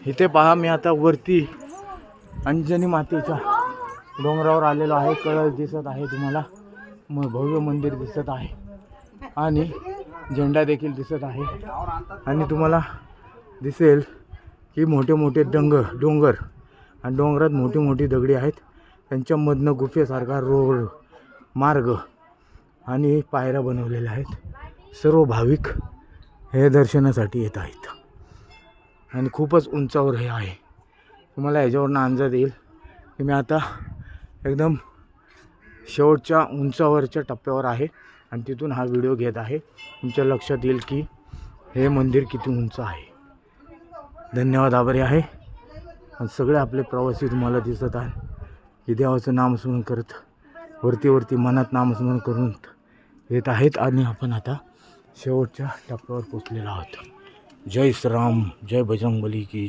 इथे पहा, मी आता वरती अंजनी मातेच्या डोंगरावर आलेलो आहे. कळस दिसत आहे तुम्हाला, भव्य मंदिर दिसत आहे आणि झेंडा देखील दिसत आहे. आणि तुम्हाला दिसेल की मोठे मोठे डोंगर आणि डोंगरात मोठी मोठी दगडी आहेत. त्यांच्यामधनं गुफेसारखा रोड मार्ग आणि पायऱ्या बनवलेल्या आहेत. सर्व भाविक हे दर्शनासाठी येत आहेत आणि खूपच उंचावर हे आहे. तुम्हाला ह्याच्यावरनं अंदाज येईल की मी आता एकदम शेवटच्या उंचावरच्या टप्प्यावर आहे आणि तिथून हा व्हिडिओ घेत आहे. तुमच्या लक्षात येईल की हे मंदिर किती उंच आहे. धन्यवाद, आभारी आहे. आणि सगळे आपले प्रवासी तुम्हाला दिसत आहे की देवाचं नामस्मरण करत वरती मनात नामस्मरण करून येत आहेत. आणि आपण आता शेवटच्या टप्प्यावर पोचलेलो आहोत. जय श्रीराम, जय बजरंगबली की जय.